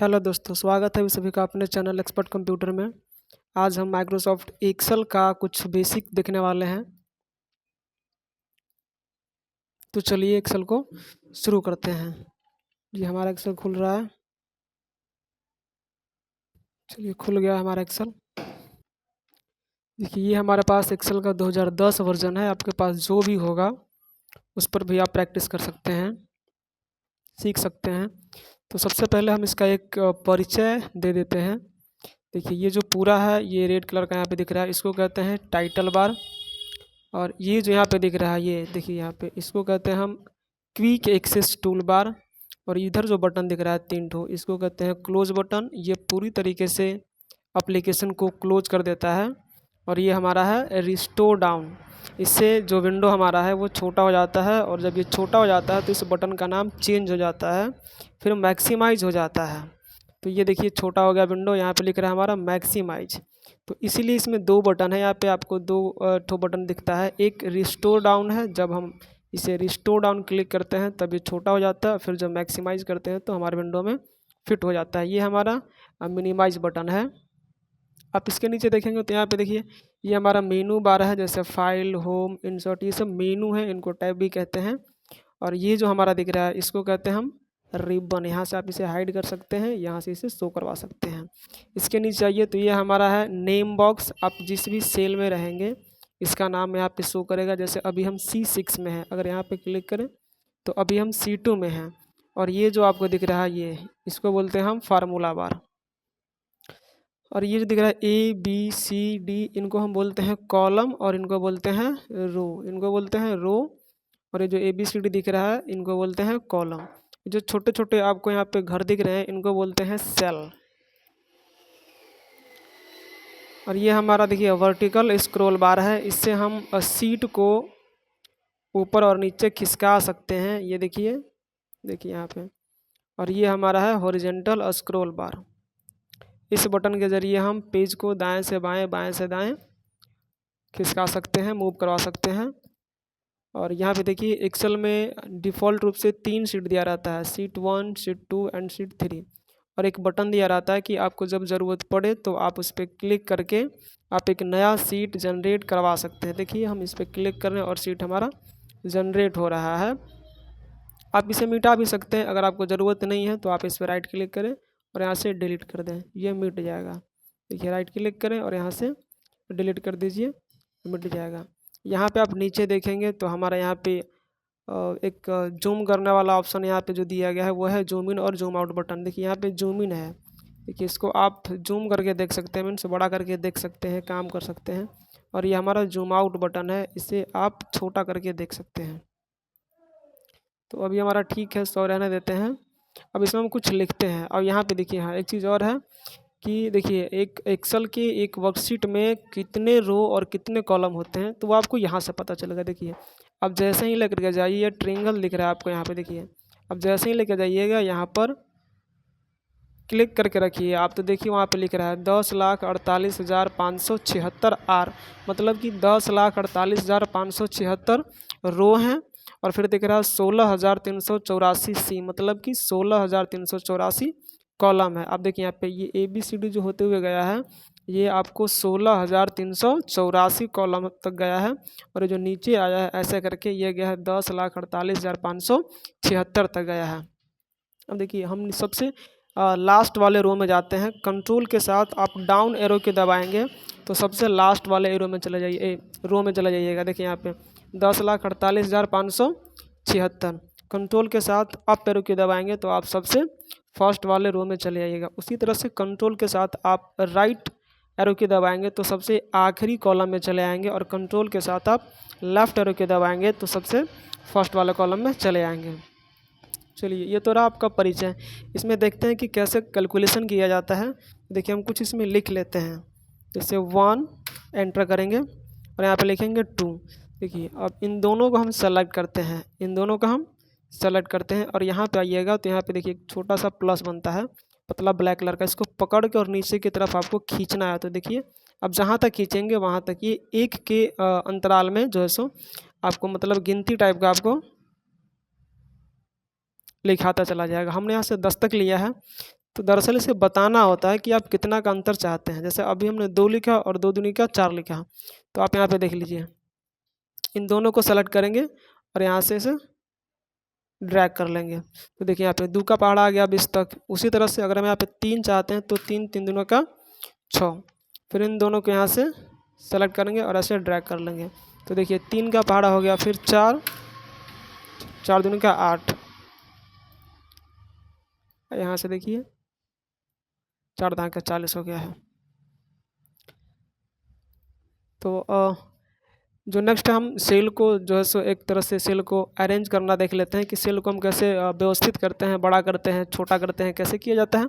Hello दोस्तों, स्वागत है सभी का अपने चैनल एक्सपर्ट कंप्यूटर में। आज हम माइक्रोसॉफ्ट एक्सेल का कुछ बेसिक देखने वाले हैं। तो चलिए एक्सेल को शुरू करते हैं। ये हमारा एक्सेल खुल रहा है। चलिए, खुल गया हमारा एक्सेल। देखिए, ये हमारे पास एक्सेल का 2010 वर्जन है। आपके पास जो भी होगा उस पर भी आप प्रैक्टिस कर सकते हैं, सीख सकते हैं। तो सबसे पहले हम इसका एक परिचय दे देते हैं। देखिए, ये जो पूरा है ये रेड कलर का यहाँ पे दिख रहा है, इसको कहते हैं टाइटल बार। और ये जो यहाँ पे दिख रहा है, ये देखिए यहाँ पे, इसको कहते हैं हम क्विक एक्सेस टूल बार। और इधर जो बटन दिख रहा है 3 ठो, इसको कहते हैं क्लोज बटन। ये पूरी तरीके से एप्लीकेशन को क्लोज कर देता है। और ये हमारा है रिस्टोर डाउन। इससे जो विंडो हमारा है वो छोटा हो जाता है, और जब ये छोटा हो जाता है तो इस बटन का नाम चेंज हो जाता है, फिर मैक्सिमाइज हो जाता है। तो ये देखिए छोटा हो गया विंडो, यहाँ पे लिख रहा है हमारा मैक्सिमाइज। तो इसीलिए इसमें 2 बटन है। यहाँ पे आपको 2 ठो बटन दिखता है। एक रिस्टोर डाउन है, जब हम इसे रिस्टोर डाउन क्लिक करते हैं तब ये छोटा हो जाता है, फिर जब मैक्सिमाइज करते हैं तो हमारे विंडो में फिट हो जाता है। ये हमारा मिनिमाइज बटन है। आप इसके नीचे देखेंगे तो यहाँ पे देखिए ये हमारा मेनू बार है, जैसे फाइल, होम, इंसर्ट, ये सब मेनू है, इनको टैब भी कहते हैं। और ये जो हमारा दिख रहा है इसको कहते हैं हम रिबन। यहाँ से आप इसे हाइड कर सकते हैं, यहाँ से इसे शो करवा सकते हैं। इसके नीचे आइए तो ये हमारा है नेम बॉक्स। आप जिस भी सेल में रहेंगे इसका नाम यहाँ पे शो करेगा। जैसे अभी हम C6 में हैं, अगर यहाँ पे क्लिक करें तो अभी हम C2 में हैं। और ये जो आपको दिख रहा है ये, इसको बोलते हैं हम फार्मूला बार। और ये जो दिख रहा है ABCD, इनको हम बोलते हैं कॉलम, और इनको बोलते हैं रो। इनको बोलते हैं रो। और ये जो ABCD दिख रहा है इनको बोलते हैं कॉलम। जो छोटे छोटे आपको यहाँ पे घर दिख रहे हैं इनको बोलते हैं सेल। और ये हमारा देखिए वर्टिकल स्क्रॉल बार है। इससे हम सीट को ऊपर और नीचे खिसका सकते हैं। ये देखिए, देखिए यहाँ पे। और ये हमारा है हॉरिजॉन्टल स्क्रॉल बार। इस बटन के ज़रिए हम पेज को दाएं से बाएं, बाएं से दाएं खिसका सकते हैं, मूव करवा सकते हैं। और यहाँ पे देखिए एक्सेल में डिफ़ॉल्ट रूप से 3 शीट दिया रहता है, शीट 1, शीट 2 एंड शीट 3। और एक बटन दिया रहता है कि आपको जब ज़रूरत पड़े तो आप उस पर क्लिक करके आप एक नया शीट जनरेट करवा सकते हैं। देखिए हम इस पर क्लिक कर रहे हैं और शीट हमारा जनरेट हो रहा है। आप इसे मिटा भी सकते हैं, अगर आपको ज़रूरत नहीं है तो आप इस पर राइट क्लिक करें और यहाँ से डिलीट कर दें, ये मिट जाएगा। देखिए राइट क्लिक करें और यहाँ से डिलीट कर दीजिए, मिट जाएगा। यहाँ पे आप नीचे देखेंगे तो हमारा यहाँ पे एक जूम करने वाला ऑप्शन यहाँ पे जो दिया गया है वो है जूम इन और जूम आउट बटन। देखिए यहाँ पे जूम इन है, देखिए इसको आप जूम करके देख सकते हैं, मीन्स बड़ा करके देख सकते हैं, काम कर सकते हैं। और ये हमारा जूम आउट बटन है, इसे आप छोटा करके देख सकते हैं। तो अभी हमारा ठीक है, 100 रहने देते हैं। अब इसमें हम कुछ लिखते हैं। और यहाँ पे देखिए, हाँ एक चीज़ और है कि देखिए एक एक्सेल के एक वर्कशीट में कितने रो और कितने कॉलम होते हैं तो वो आपको यहाँ से पता चलेगा। देखिए अब जैसे ही लेकर के जाइए, ट्रायंगल दिख रहा है आपको यहाँ पे, देखिए अब जैसे ही लेकर जाइएगा यहाँ पर क्लिक करके रखिए आप, तो देखिए वहाँ पे लिख रहा है 10,48,576 आर, मतलब कि 10,48,576 रो हैं। और फिर दिख रहा है 16,384 सी, मतलब कि 16,384 कॉलम है। अब देखिए यहाँ पे ये ABCD जो होते हुए गया है ये आपको 16,384 कॉलम तक गया है। और जो नीचे आया है ऐसे करके ये गया है 10,48,576 तक गया है। अब देखिए हम सबसे लास्ट वाले रो में जाते हैं। कंट्रोल के साथ आप डाउन एरो के दबाएंगे तो सबसे लास्ट वाले एरो में चले जाइए, रो में चले जाइएगा। देखिए यहाँ पे 10,48,576। कंट्रोल के साथ अप एरो के दबाएंगे तो आप सबसे फर्स्ट वाले रो में चले जाइएगा। उसी तरह से कंट्रोल के साथ आप राइट एरो के दबाएंगे तो सबसे आखिरी कॉलम में चले आएंगे। और कंट्रोल के साथ आप लेफ़्ट एरो के दबाएंगे तो सबसे फर्स्ट वाले कॉलम में चले आएंगे। चलिए ये तो रहा आपका परिचय। इसमें देखते हैं कि कैसे कैलकुलेशन किया जाता है। देखिए हम कुछ इसमें लिख लेते हैं, जैसे 1 एंटर करेंगे और यहाँ पे लिखेंगे 2। देखिए अब इन दोनों को हम सेलेक्ट करते हैं, इन दोनों का हम सेलेक्ट करते हैं। और यहाँ पे आइएगा तो यहाँ पे देखिए एक छोटा सा प्लस बनता है, पतला ब्लैक कलर का, इसको पकड़ के और नीचे की तरफ आपको खींचना है। तो देखिए अब जहाँ तक खींचेंगे वहाँ तक ये 1 के अंतराल में जो है सो आपको मतलब गिनती टाइप का आपको लिखाता चला जाएगा। हमने यहाँ से 10 तक लिया है तो दरअसल इसे बताना होता है कि आप कितना का अंतर चाहते हैं। जैसे अभी हमने 2 लिखा और 2 दूनी का 4 लिखा, तो आप यहाँ पे देख लीजिए, इन दोनों को सेलेक्ट करेंगे और यहाँ से इसे ड्रैग कर लेंगे। तो देखिए यहाँ पे 2 का पहाड़ा आ गया 20 तक। उसी तरह से अगर हम यहाँ पे 3 चाहते हैं तो 3 3 दूनों का 6, फिर इन दोनों को यहाँ से सेलेक्ट करेंगे और ऐसे ड्रैग कर लेंगे। तो देखिए 3 का पहाड़ा हो गया, फिर 4 4 दूनी का 8, यहाँ से देखिए 4 दाएँ का 40 हो गया है। तो जो नेक्स्ट हम सेल को जो है सो एक तरह से सेल को अरेंज करना देख लेते हैं कि सेल को हम कैसे व्यवस्थित करते हैं, बड़ा करते हैं, छोटा करते हैं, कैसे किया जाता है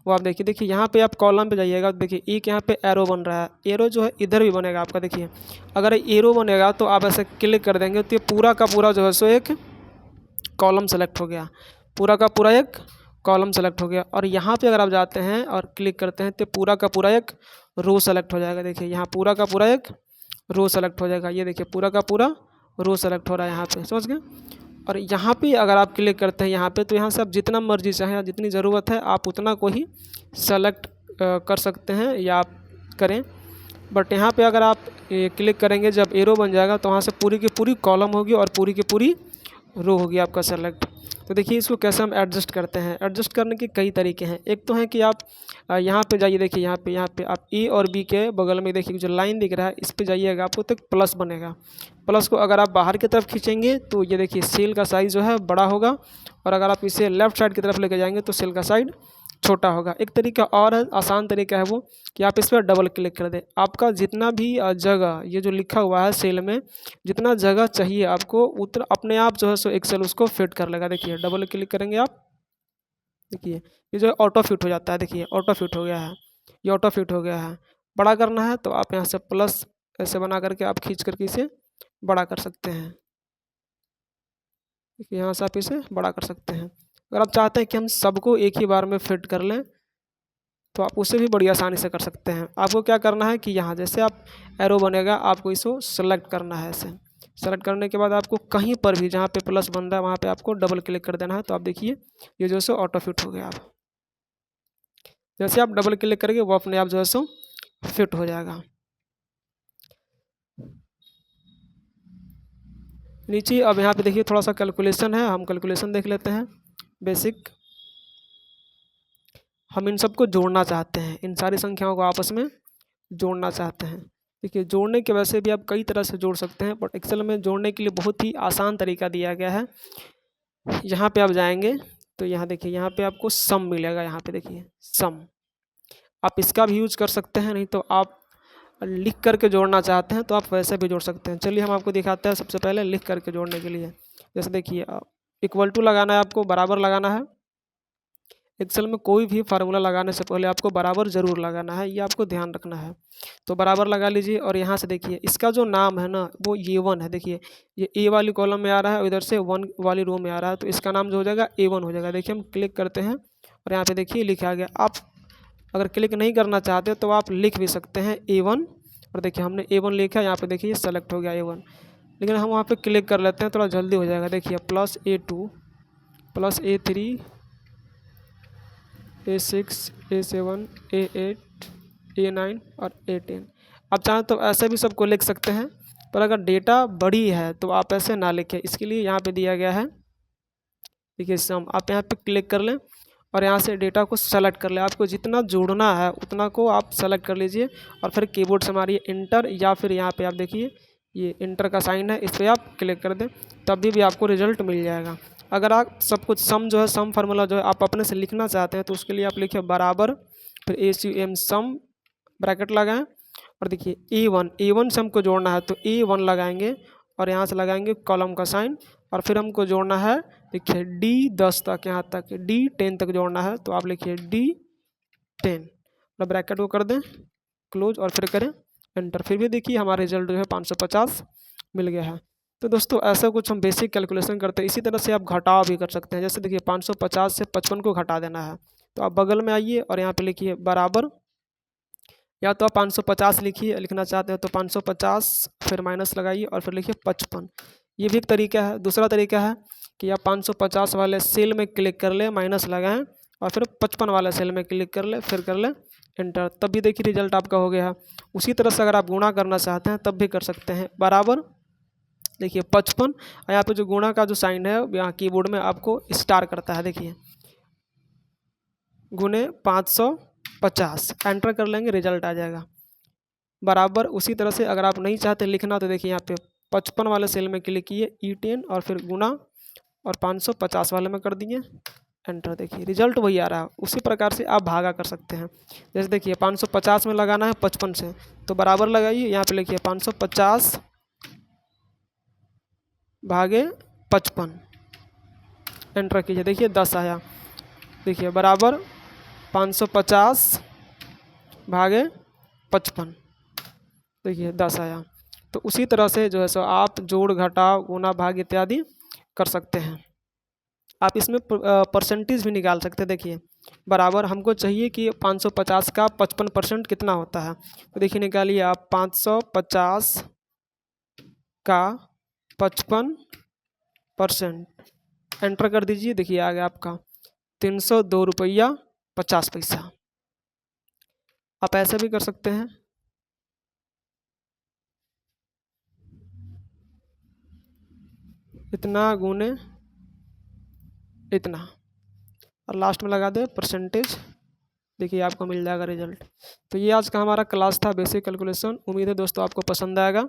वो आप देखिए। देखिए यहाँ पे आप कॉलम पे जाइएगा, देखिए एक यहाँ पे एरो बन रहा है, एरो जो है इधर भी बनेगा आपका। देखिए अगर एरो बनेगा तो आप ऐसे क्लिक कर देंगे तो ये पूरा का पूरा जो है सो एक कॉलम सेलेक्ट हो गया, पूरा का पूरा एक कॉलम सेलेक्ट हो गया। और यहाँ पे अगर आप जाते हैं और क्लिक करते हैं तो पूरा का पूरा एक रो सेलेक्ट हो जाएगा। देखिए यहाँ पूरा का पूरा एक रो सेलेक्ट हो जाएगा, ये देखिए पूरा का पूरा रो सेलेक्ट हो रहा है यहाँ पे, समझ गए। और यहाँ पे अगर आप क्लिक करते हैं यहाँ पे, तो यहाँ से आप जितना मर्जी चाहें या जितनी ज़रूरत है आप उतना को ही सेलेक्ट कर सकते हैं या आप करें। बट यहाँ पे अगर आप क्लिक करेंगे, जब एरो बन जाएगा तो वहाँ से पूरी की पूरी कॉलम होगी और पूरी की पूरी रो होगी आपका सेलेक्ट। तो देखिए इसको कैसे हम एडजस्ट करते हैं। एडजस्ट करने के कई तरीके हैं। एक तो है कि आप यहाँ पे जाइए, देखिए यहाँ पे आप ए और बी के बगल में देखिए जो लाइन दिख रहा है इस पे जाइएगा, आपको तो एक प्लस बनेगा। प्लस को अगर आप बाहर की तरफ खींचेंगे तो ये देखिए सेल का साइज़ जो है बड़ा होगा, और अगर आप इसे लेफ्ट साइड की तरफ लेके जाएंगे तो सेल का साइड छोटा होगा। एक तरीका और है, आसान तरीका है वो, कि आप इस पर डबल क्लिक कर दें। आपका जितना भी जगह ये जो लिखा हुआ है सेल में, जितना जगह चाहिए आपको उतना अपने आप जो है सो एक्सेल उसको फिट कर लेगा। देखिए डबल क्लिक करेंगे आप, देखिए ये जो ऑटो फिट हो जाता है, देखिए ऑटो फिट हो गया है, ये ऑटो फिट हो गया है। बड़ा करना है तो आप यहाँ से प्लस ऐसे बना करके आप खींच करके इसे बड़ा कर सकते हैं। देखिए यहाँ से आप इसे बड़ा कर सकते हैं। अगर आप चाहते हैं कि हम सबको एक ही बार में फिट कर लें तो आप उसे भी बड़ी आसानी से कर सकते हैं। आपको क्या करना है कि यहाँ जैसे आप एरो बनेगा, आपको इसको सेलेक्ट करना है। ऐसे सेलेक्ट करने के बाद आपको कहीं पर भी जहाँ पे प्लस बन रहा है वहाँ पे आपको डबल क्लिक कर देना है। तो आप देखिए ये जो है सो ऑटो फिट हो गया। आप जैसे आप डबल क्लिक करेंगे वो अपने आप जो है सो फिट हो जाएगा। नीचे अब यहाँ पे देखिए थोड़ा सा कैलकुलेशन है, हम कैलकुलेशन देख लेते हैं। बेसिक हम इन सबको जोड़ना चाहते हैं, इन सारी संख्याओं को आपस में जोड़ना चाहते हैं। देखिए जोड़ने के वैसे भी आप कई तरह से जोड़ सकते हैं, बट एक्सेल में जोड़ने के लिए बहुत ही आसान तरीका दिया गया है। यहाँ पे आप जाएंगे तो यहाँ देखिए यहाँ पे आपको सम मिलेगा। यहाँ पे देखिए सम, आप इसका भी यूज कर सकते हैं, नहीं तो आप लिख करके जोड़ना चाहते हैं तो आप वैसे भी जोड़ सकते हैं। चलिए हम आपको दिखाते हैं सबसे पहले लिख करके जोड़ने के लिए। जैसे देखिए इक्वल टू लगाना है, आपको बराबर लगाना है। एक्सेल में कोई भी फार्मूला लगाने से पहले आपको बराबर ज़रूर लगाना है, ये आपको ध्यान रखना है। तो बराबर लगा लीजिए और यहाँ से देखिए इसका जो नाम है ना वो A1 है। देखिए ये ए वाली कॉलम में आ रहा है और इधर से 1 वाली रो में आ रहा है, तो इसका नाम जो हो जाएगा A1 हो जाएगा। देखिए हम क्लिक करते हैं और यहाँ पे देखिए लिखा गया। आप अगर क्लिक नहीं करना चाहते तो आप लिख भी सकते हैं A1, और देखिए हमने A1 लिखा, यहाँ पे देखिए सेलेक्ट हो गया A1। लेकिन हम वहाँ पे क्लिक कर लेते हैं, थोड़ा जल्दी हो जाएगा। देखिए plus A2 plus A3 A6 A7 A8 A9 और A10। आप चाहें तो ऐसे भी सबको लिख सकते हैं, पर अगर डेटा बड़ी है तो आप ऐसे ना लिखें। इसके लिए यहाँ पे दिया गया है, देखिए सम। आप यहाँ पे क्लिक कर लें और यहाँ से डेटा को सेलेक्ट कर लें। आपको जितना जोड़ना है उतना को आप सेलेक्ट कर लीजिए और फिर कीबोर्ड से मारिए इंटर, या फिर यहाँ पे आप देखिए ये इंटर का साइन है, इस पर आप क्लिक कर दें, तभी भी आपको रिजल्ट मिल जाएगा। अगर आप सब कुछ सम जो है सम फार्मूला जो है आप अपने से लिखना चाहते हैं तो उसके लिए आप लिखिए बराबर, फिर ACM सम ब्रैकेट लगाएं और देखिए A1 से हमको जोड़ना है तो A1 लगाएंगे और यहाँ से लगाएंगे कॉलम का साइन, और फिर हमको जोड़ना है देखिए D10 तक, यहाँ तक D10 तक जोड़ना है तो आप लिखिए D10 और ब्रैकेट को कर दें क्लोज और फिर करें एंटर। फिर भी देखिए हमारा रिजल्ट जो है 550 मिल गया है। तो दोस्तों ऐसा कुछ हम बेसिक कैलकुलेशन करते हैं। इसी तरह से आप घटाव भी कर सकते हैं। जैसे देखिए 550 से 55 को घटा देना है तो आप बगल में आइए और यहाँ पे लिखिए बराबर, या तो आप 550 लिखिए, लिखना चाहते हैं तो 550 फिर माइनस लगाइए और फिर लिखिए 55। ये भी एक तरीका है। दूसरा तरीका है कि आप 550 वाले सेल में क्लिक कर लें, माइनस लगाएं और फिर 55 वाले सेल में क्लिक कर ले, फिर कर ले एंटर, तब भी देखिए रिजल्ट आपका हो गया है। उसी तरह से अगर आप गुणा करना चाहते हैं तब भी कर सकते हैं। बराबर देखिए 55, यहाँ पे जो गुणा का जो साइन है यहाँ कीबोर्ड में आपको स्टार करता है, देखिए गुने 550, एंटर कर लेंगे रिजल्ट आ जाएगा। बराबर उसी तरह से अगर आप नहीं चाहते लिखना तो देखिए यहाँ पे 55 वाले सेल में क्लिक किए E10 और फिर गुना और 550 वाले में कर दिए एंटर, देखिए रिजल्ट वही आ रहा है। उसी प्रकार से आप भागा कर सकते हैं। जैसे देखिए 550 में लगाना है 55 से, तो बराबर लगाइए, यहाँ पे लिखिए 550 भागे 55, एंटर कीजिए, देखिए 10 आया। देखिए बराबर 550 भागे 55, देखिए 10 आया। तो उसी तरह से जो है सो आप जोड़ घटाव गुना भाग इत्यादि कर सकते हैं। आप इसमें परसेंटेज भी निकाल सकते हैं। देखिए बराबर हमको चाहिए कि 550 का 55% कितना होता है, तो देखिए निकालिए आप 550 का 55%, एंटर कर दीजिए, देखिए आ गया आपका 302 रुपया 50 पैसा। आप ऐसा भी कर सकते हैं, इतना गुने इतना और लास्ट में लगा दे परसेंटेज, देखिए आपको मिल जाएगा रिजल्ट। तो ये आज का हमारा क्लास था बेसिक कैलकुलेशन। उम्मीद है दोस्तों आपको पसंद आएगा।